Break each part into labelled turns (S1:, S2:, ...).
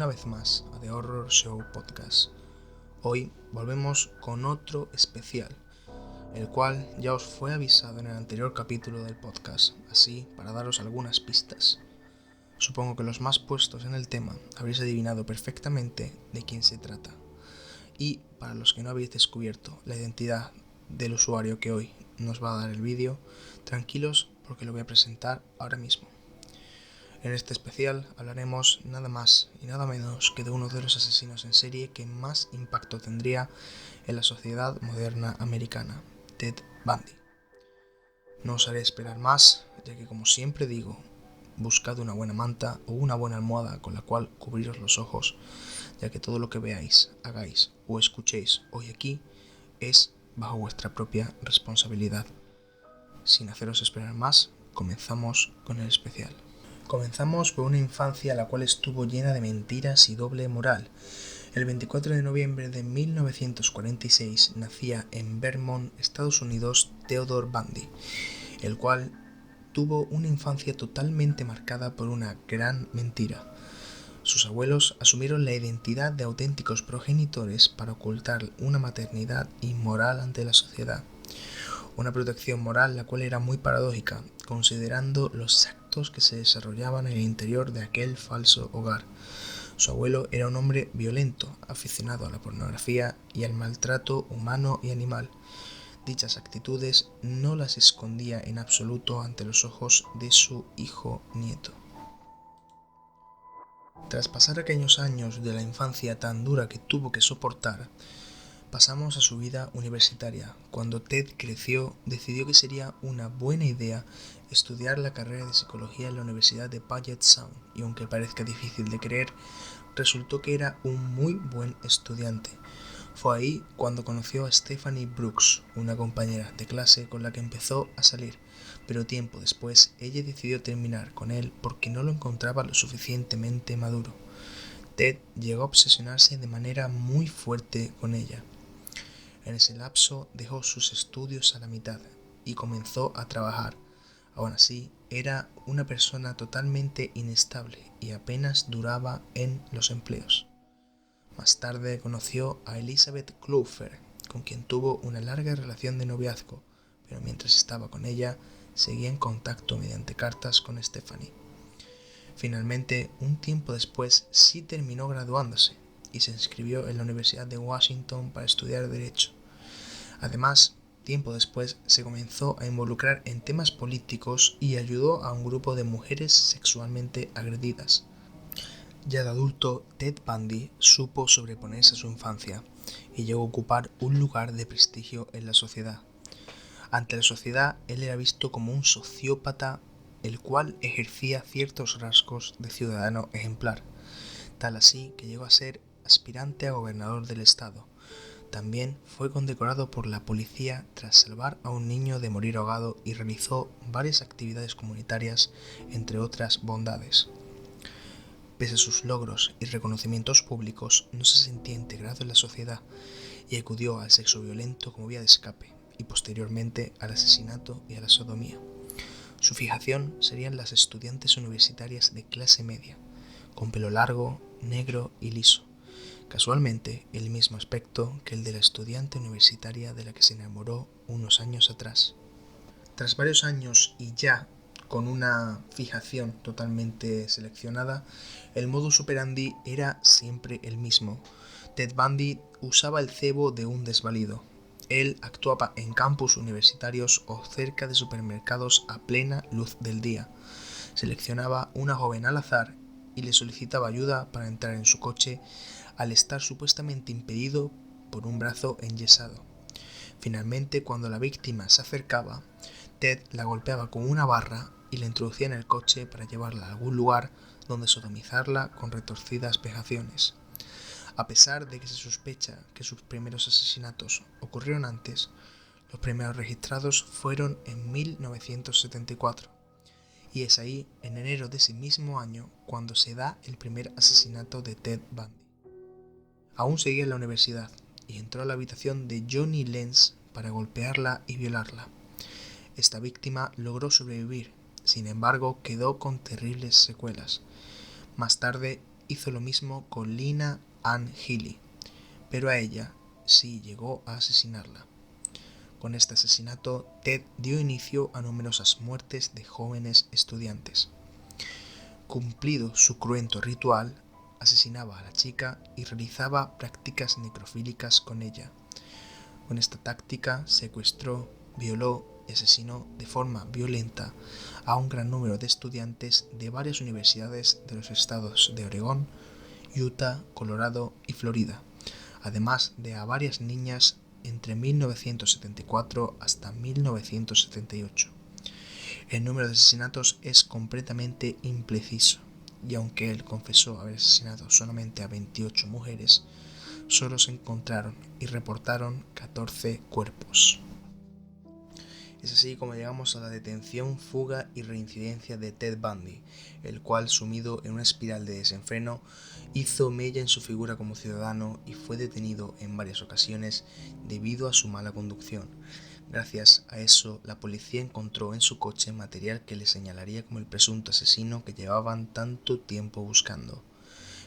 S1: una vez más a The Horror Show Podcast. Hoy volvemos con otro especial, el cual ya os fue avisado en el anterior capítulo del podcast, así para daros algunas pistas. Supongo que los más puestos en el tema habréis adivinado perfectamente de quién se trata. Y para los que no habéis descubierto la identidad del usuario que hoy nos va a dar el vídeo, tranquilos porque lo voy a presentar ahora mismo. En este especial hablaremos nada más y nada menos que de uno de los asesinos en serie que más impacto tendría en la sociedad moderna americana, Ted Bundy. No os haré esperar más, ya que como siempre digo, buscad una buena manta o una buena almohada con la cual cubriros los ojos, ya que todo lo que veáis, hagáis o escuchéis hoy aquí es bajo vuestra propia responsabilidad. Sin haceros esperar más, comenzamos con el especial. Comenzamos por una infancia la cual estuvo llena de mentiras y doble moral. El 24 de noviembre de 1946 nacía en Vermont, Estados Unidos, Theodore Bundy, el cual tuvo una infancia totalmente marcada por una gran mentira. Sus abuelos asumieron la identidad de auténticos progenitores para ocultar una maternidad inmoral ante la sociedad. Una protección moral la cual era muy paradójica, considerando los actos que se desarrollaban en el interior de aquel falso hogar. Su abuelo era un hombre violento, aficionado a la pornografía y al maltrato humano y animal. Dichas actitudes no las escondía en absoluto ante los ojos de su hijo nieto. Tras pasar aquellos años de la infancia tan dura que tuvo que soportar, pasamos a su vida universitaria. Cuando Ted creció, decidió que sería una buena idea estudiar la carrera de psicología en la Universidad de Puget Sound, y aunque parezca difícil de creer, resultó que era un muy buen estudiante. Fue ahí cuando conoció a Stephanie Brooks, una compañera de clase con la que empezó a salir, pero tiempo después ella decidió terminar con él porque no lo encontraba lo suficientemente maduro. Ted llegó a obsesionarse de manera muy fuerte con ella. En ese lapso dejó sus estudios a la mitad y comenzó a trabajar. Aún así, era una persona totalmente inestable y apenas duraba en los empleos. Más tarde conoció a Elizabeth Clover, con quien tuvo una larga relación de noviazgo, pero mientras estaba con ella, seguía en contacto mediante cartas con Stephanie. Finalmente, un tiempo después, sí terminó graduándose y se inscribió en la Universidad de Washington para estudiar Derecho. Además, tiempo después se comenzó a involucrar en temas políticos y ayudó a un grupo de mujeres sexualmente agredidas. Ya de adulto, Ted Bundy supo sobreponerse a su infancia y llegó a ocupar un lugar de prestigio en la sociedad. Ante la sociedad, él era visto como un sociópata, el cual ejercía ciertos rasgos de ciudadano ejemplar, tal así que llegó a ser aspirante a gobernador del estado. También fue condecorado por la policía tras salvar a un niño de morir ahogado y realizó varias actividades comunitarias, entre otras bondades. Pese a sus logros y reconocimientos públicos, no se sentía integrado en la sociedad y acudió al sexo violento como vía de escape, y posteriormente al asesinato y a la sodomía. Su fijación serían las estudiantes universitarias de clase media, con pelo largo, negro y liso, casualmente el mismo aspecto que el de la estudiante universitaria de la que se enamoró unos años atrás. Tras varios años y ya con una fijación totalmente seleccionada, el modus operandi era siempre el mismo. Ted Bundy usaba el cebo de un desvalido. Él actuaba en campus universitarios o cerca de supermercados a plena luz del día. Seleccionaba una joven al azar y le solicitaba ayuda para entrar en su coche al estar supuestamente impedido por un brazo enyesado. Finalmente, cuando la víctima se acercaba, Ted la golpeaba con una barra y la introducía en el coche para llevarla a algún lugar donde sodomizarla con retorcidas vejaciones. A pesar de que se sospecha que sus primeros asesinatos ocurrieron antes, los primeros registrados fueron en 1974, y es ahí, en enero de ese mismo año, cuando se da el primer asesinato de Ted Bundy. Aún seguía en la universidad y entró a la habitación de Johnny Lenz para golpearla y violarla. Esta víctima logró sobrevivir, sin embargo quedó con terribles secuelas. Más tarde, hizo lo mismo con Lina Ann Healy, pero a ella sí llegó a asesinarla. Con este asesinato, Ted dio inicio a numerosas muertes de jóvenes estudiantes. Cumplido su cruento ritual, asesinaba a la chica y realizaba prácticas necrofílicas con ella. Con esta táctica secuestró, violó y asesinó de forma violenta a un gran número de estudiantes de varias universidades de los estados de Oregón, Utah, Colorado y Florida, además de a varias niñas entre 1974 hasta 1978. El número de asesinatos es completamente impreciso, y aunque él confesó haber asesinado solamente a 28 mujeres, solo se encontraron y reportaron 14 cuerpos. Es así como llegamos a la detención, fuga y reincidencia de Ted Bundy, el cual, sumido en una espiral de desenfreno, hizo mella en su figura como ciudadano y fue detenido en varias ocasiones debido a su mala conducción. Gracias a eso, la policía encontró en su coche material que le señalaría como el presunto asesino que llevaban tanto tiempo buscando.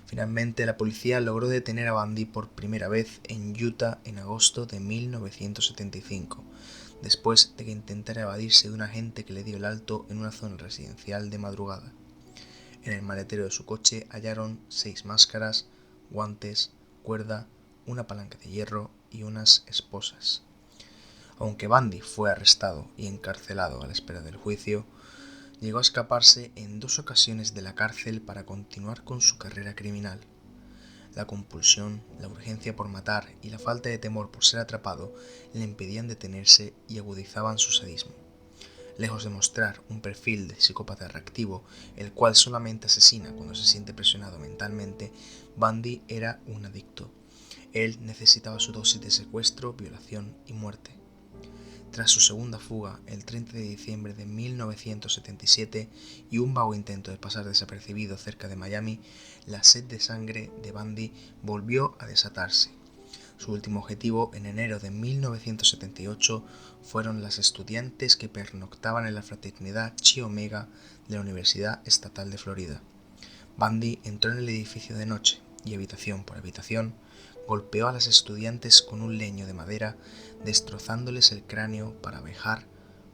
S1: Finalmente, la policía logró detener a Bundy por primera vez en Utah en agosto de 1975, después de que intentara evadirse de un agente que le dio el alto en una zona residencial de madrugada. En el maletero de su coche hallaron 6 máscaras, guantes, cuerda, una palanca de hierro y unas esposas. Aunque Bundy fue arrestado y encarcelado a la espera del juicio, llegó a escaparse en 2 ocasiones de la cárcel para continuar con su carrera criminal. La compulsión, la urgencia por matar y la falta de temor por ser atrapado le impedían detenerse y agudizaban su sadismo. Lejos de mostrar un perfil de psicópata reactivo, el cual solamente asesina cuando se siente presionado mentalmente, Bundy era un adicto. Él necesitaba su dosis de secuestro, violación y muerte. Tras su segunda fuga, el 30 de diciembre de 1977, y un vago intento de pasar desapercibido cerca de Miami, la sed de sangre de Bundy volvió a desatarse. Su último objetivo, en enero de 1978, fueron las estudiantes que pernoctaban en la fraternidad Chi Omega de la Universidad Estatal de Florida. Bundy entró en el edificio de noche y, habitación por habitación, golpeó a las estudiantes con un leño de madera, destrozándoles el cráneo para vejar,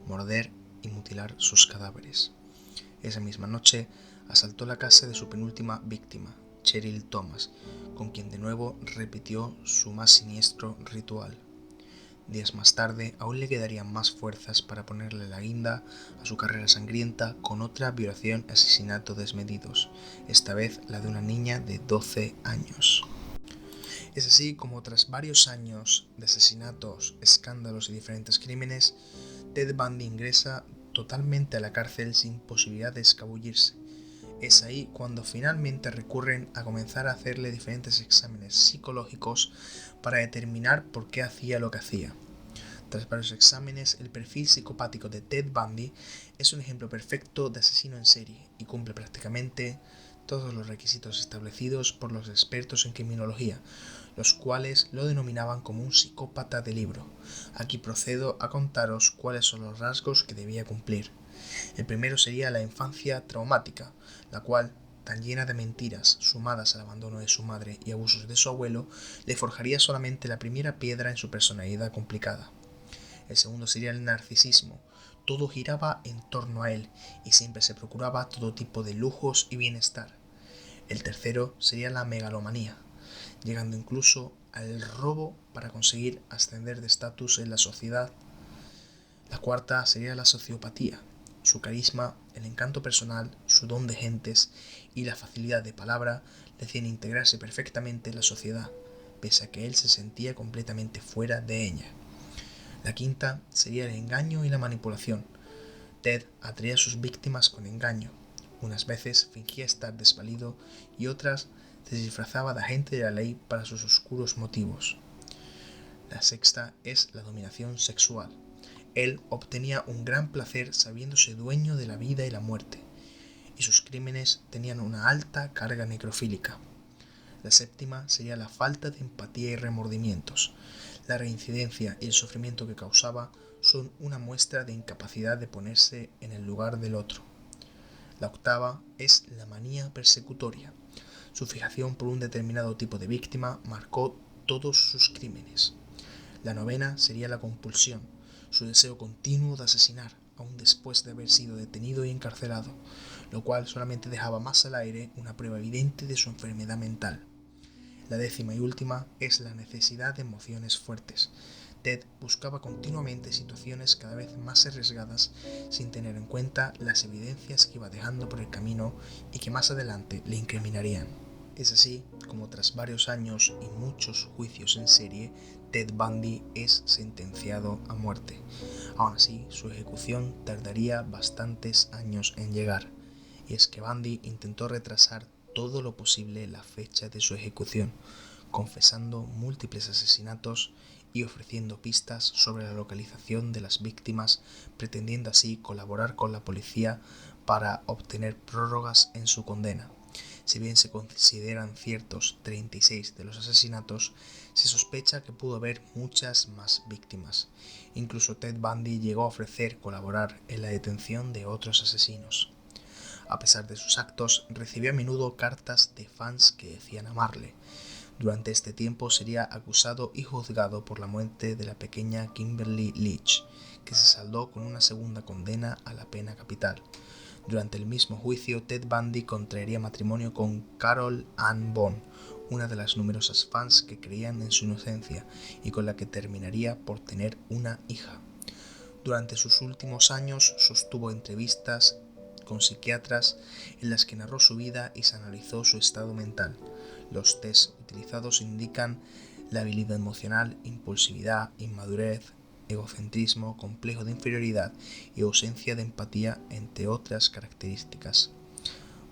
S1: morder y mutilar sus cadáveres. Esa misma noche asaltó la casa de su penúltima víctima, Cheryl Thomas, con quien de nuevo repitió su más siniestro ritual. Días más tarde aún le quedarían más fuerzas para ponerle la guinda a su carrera sangrienta con otra violación y asesinato desmedidos, esta vez la de una niña de 12 años. Es así como tras varios años de asesinatos, escándalos y diferentes crímenes, Ted Bundy ingresa totalmente a la cárcel sin posibilidad de escabullirse. Es ahí cuando finalmente recurren a comenzar a hacerle diferentes exámenes psicológicos para determinar por qué hacía lo que hacía. Tras varios exámenes, el perfil psicopático de Ted Bundy es un ejemplo perfecto de asesino en serie y cumple prácticamente todos los requisitos establecidos por los expertos en criminología, los cuales lo denominaban como un psicópata de libro. Aquí procedo a contaros cuáles son los rasgos que debía cumplir. El primero sería la infancia traumática, la cual, tan llena de mentiras, sumadas al abandono de su madre y abusos de su abuelo, le forjaría solamente la primera piedra en su personalidad complicada. El segundo sería el narcisismo. Todo giraba en torno a él y siempre se procuraba todo tipo de lujos y bienestar. El tercero sería la megalomanía, llegando incluso al robo para conseguir ascender de estatus en la sociedad. La cuarta sería la sociopatía. Su carisma, el encanto personal, su don de gentes y la facilidad de palabra le hacían integrarse perfectamente en la sociedad, pese a que él se sentía completamente fuera de ella. La quinta sería el engaño y la manipulación. Ted atraía a sus víctimas con engaño. Unas veces fingía estar desvalido y otras se disfrazaba de agente de la ley para sus oscuros motivos. La sexta es la dominación sexual. Él obtenía un gran placer sabiéndose dueño de la vida y la muerte, y sus crímenes tenían una alta carga necrofílica. La séptima sería la falta de empatía y remordimientos. La reincidencia y el sufrimiento que causaba son una muestra de incapacidad de ponerse en el lugar del otro. La octava es la manía persecutoria. Su fijación por un determinado tipo de víctima marcó todos sus crímenes. La novena sería la compulsión, su deseo continuo de asesinar, aun después de haber sido detenido y encarcelado, lo cual solamente dejaba más al aire una prueba evidente de su enfermedad mental. La décima y última es la necesidad de emociones fuertes. Ted buscaba continuamente situaciones cada vez más arriesgadas sin tener en cuenta las evidencias que iba dejando por el camino y que más adelante le incriminarían. Es así como tras varios años y muchos juicios en serie, Ted Bundy es sentenciado a muerte. Aún así, su ejecución tardaría bastantes años en llegar, y es que Bundy intentó retrasar todo lo posible la fecha de su ejecución, confesando múltiples asesinatos y ofreciendo pistas sobre la localización de las víctimas, pretendiendo así colaborar con la policía para obtener prórrogas en su condena. Si bien se consideran ciertos 36 de los asesinatos, se sospecha que pudo haber muchas más víctimas. Incluso Ted Bundy llegó a ofrecer colaborar en la detención de otros asesinos. A pesar de sus actos, recibió a menudo cartas de fans que decían amarle. Durante este tiempo sería acusado y juzgado por la muerte de la pequeña Kimberly Leach, que se saldó con una segunda condena a la pena capital. Durante el mismo juicio, Ted Bundy contraería matrimonio con Carol Ann Bond, una de las numerosas fans que creían en su inocencia y con la que terminaría por tener una hija. Durante sus últimos años sostuvo entrevistas con psiquiatras en las que narró su vida y se analizó su estado mental. Los tests utilizados indican labilidad emocional, impulsividad, inmadurez, egocentrismo, complejo de inferioridad y ausencia de empatía, entre otras características.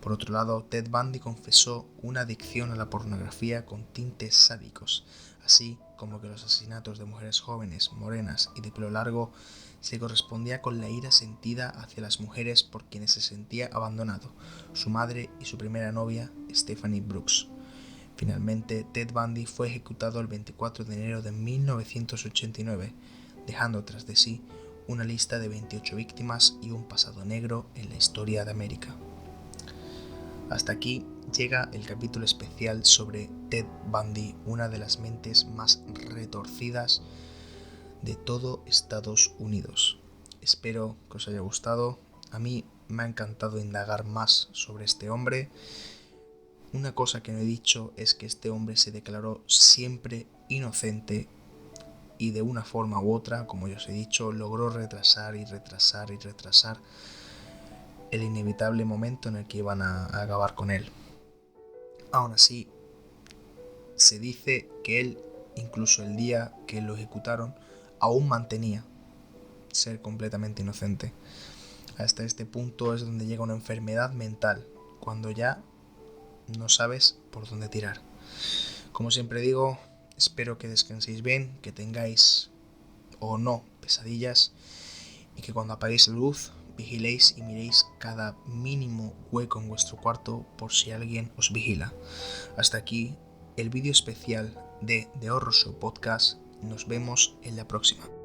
S1: Por otro lado, Ted Bundy confesó una adicción a la pornografía con tintes sádicos, así como que los asesinatos de mujeres jóvenes, morenas y de pelo largo se correspondía con la ira sentida hacia las mujeres por quienes se sentía abandonado, su madre y su primera novia, Stephanie Brooks. Finalmente, Ted Bundy fue ejecutado el 24 de enero de 1989, dejando tras de sí una lista de 28 víctimas y un pasado negro en la historia de América. Hasta aquí llega el capítulo especial sobre Ted Bundy, una de las mentes más retorcidas de todo Estados Unidos. Espero que os haya gustado. A mí me ha encantado indagar más sobre este hombre. Una cosa que no he dicho es que este hombre se declaró siempre inocente y de una forma u otra, como ya os he dicho, logró retrasar el inevitable momento en el que iban a acabar con él. Aún así, se dice que él, incluso el día que lo ejecutaron, aún mantenía ser completamente inocente. Hasta este punto es donde llega una enfermedad mental, cuando ya no sabes por dónde tirar. Como siempre digo, espero que descanséis bien, que tengáis o no pesadillas y que cuando apaguéis la luz vigiléis y miréis cada mínimo hueco en vuestro cuarto por si alguien os vigila. Hasta aquí el vídeo especial de The Horror Show Podcast. Nos vemos en la próxima.